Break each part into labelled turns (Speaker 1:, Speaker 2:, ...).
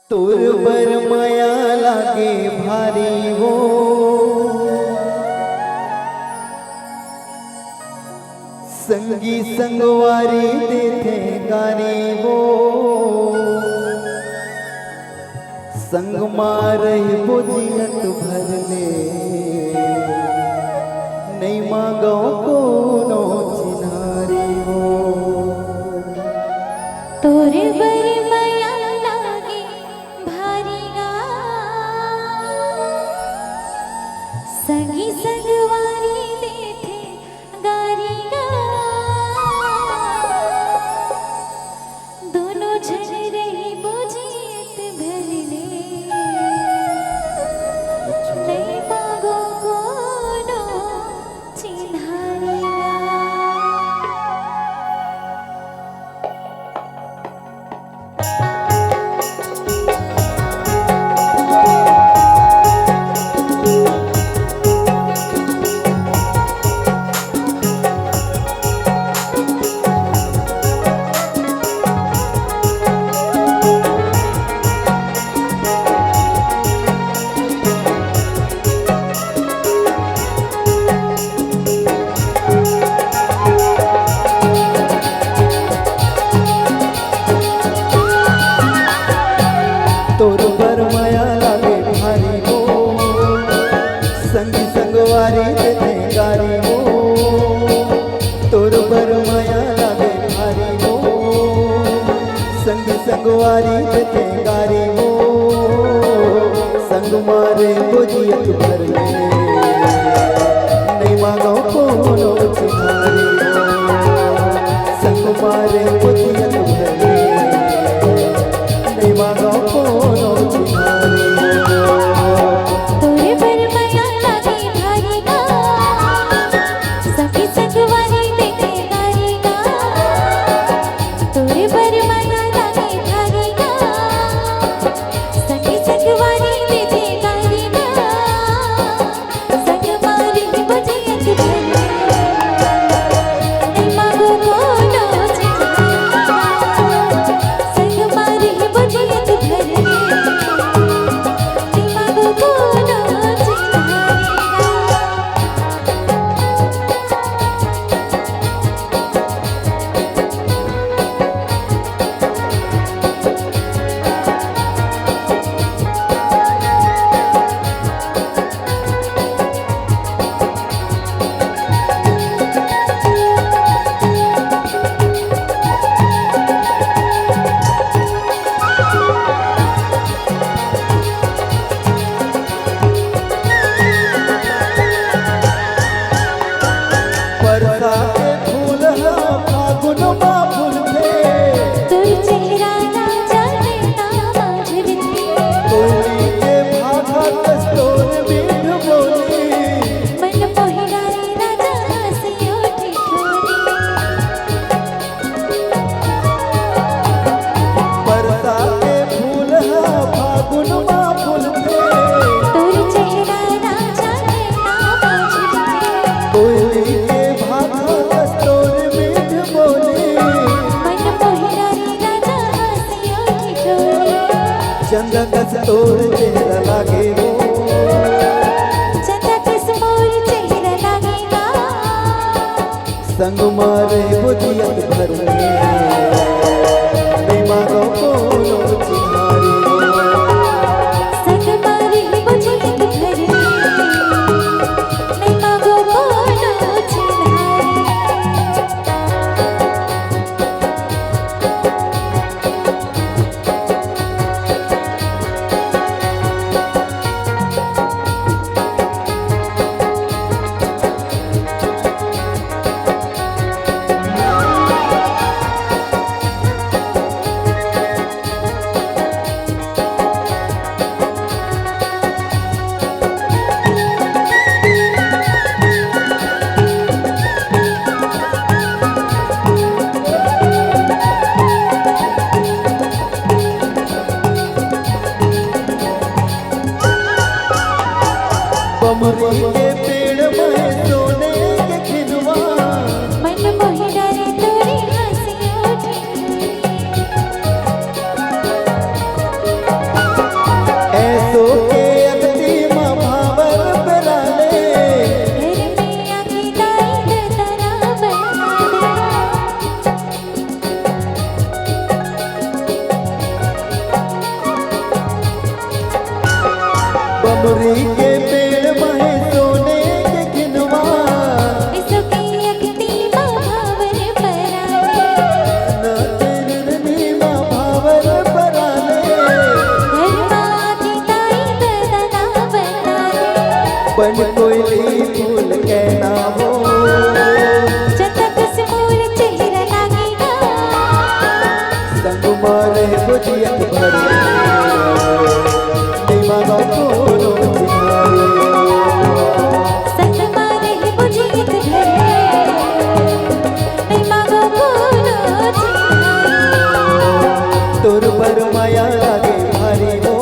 Speaker 1: तोर बर माया लागे भारी वो संगी संगवारी देते गाने वो संग मारे बोझियत भर ले नहीं मांगो कोनो चिन्हारी वो
Speaker 2: तोरे बर माया लागे भारी गा संगी संगवारी देथे गारी गा दोनों जन रही बोझियत भर ले नहीं मांगो कोनो चिन्हारी गा
Speaker 1: तोर बर माया लागे भारी वो संगी संगवारी देते गारी वो तोर बर माया लागे भारी वो संगी संगवारी देते गारी वो संग मारे बोझियत भर ले नहीं मांगो कोनो चिन्हारी वो संग मारे बोझियत भर ले नहीं मांगो कोनो चिन्हारी
Speaker 2: तोरे बर माया लागे भारी गा संगी संगवारी देते गारी गा तोरे बर माया लागे भारी गा संगी संगवारी देते गारी गा संग मारी बोझियत भर ले नहीं मांगो कोनो चिन्हारी संग मारी बोझियत भर ले नहीं मांगो कोनो चिन्हारी
Speaker 1: बरसा के फूल हा फागुन मा फूलते
Speaker 2: तोर चेहरा ना जाने ना झुलते
Speaker 1: कोयली के भाखा कस्तूर मीठ बोली
Speaker 2: मन मोहिराए राजा हंसियो ठिठोरी
Speaker 1: बरसा के फूल हा फागुन मा फूलते
Speaker 2: तोर चेहरा ना जाने ना झुलते
Speaker 1: कोयली के भाखा कस्तूर मीठ बोली
Speaker 2: मन मोहिराए राजा हंसियो ठिठोरी
Speaker 1: चंद कस्तूर चेहरा लागे वो
Speaker 2: चंदा किस मोर चेहरा लागेगा
Speaker 1: संग मारे बोझियत भर ले नहीं मांगो कोनो चिन्हारी
Speaker 2: संग मारी बोझियत भर ले नहीं मांगो कोनो चिन्हारी
Speaker 1: बन कोयली फूल के नामो
Speaker 2: चटक से मोर चेहरा लागेगा
Speaker 1: संग मारे बुझियत भरी दिमाग कोनो चिनारे
Speaker 2: संग मारे बुझियत भरे दिमाग कोनो चिनारे
Speaker 1: तोर पर माया लागे भारी हो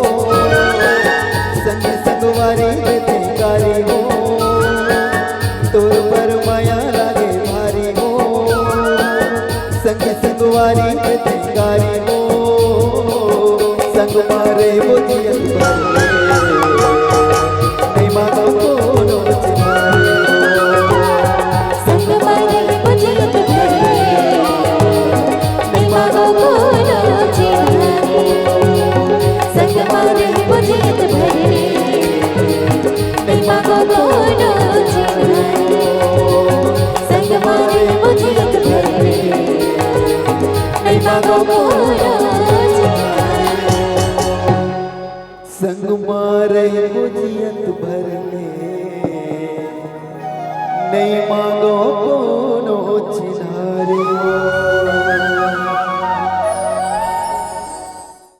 Speaker 1: संग संगवारी गारी हो तोर पर माया लागे भारी हो संग संगवारी गारी हो संग मारे बुझियत भरी दिमाग कोनो चिनारे
Speaker 2: संग मारे बुझियत भरे दिमाग कोनो चिनारे संग मारे बुझियत भरे दिमाग कोनो चिनारे संग मारे बुझियत भरे दिमाग कोनो चिनारे
Speaker 1: संग मारे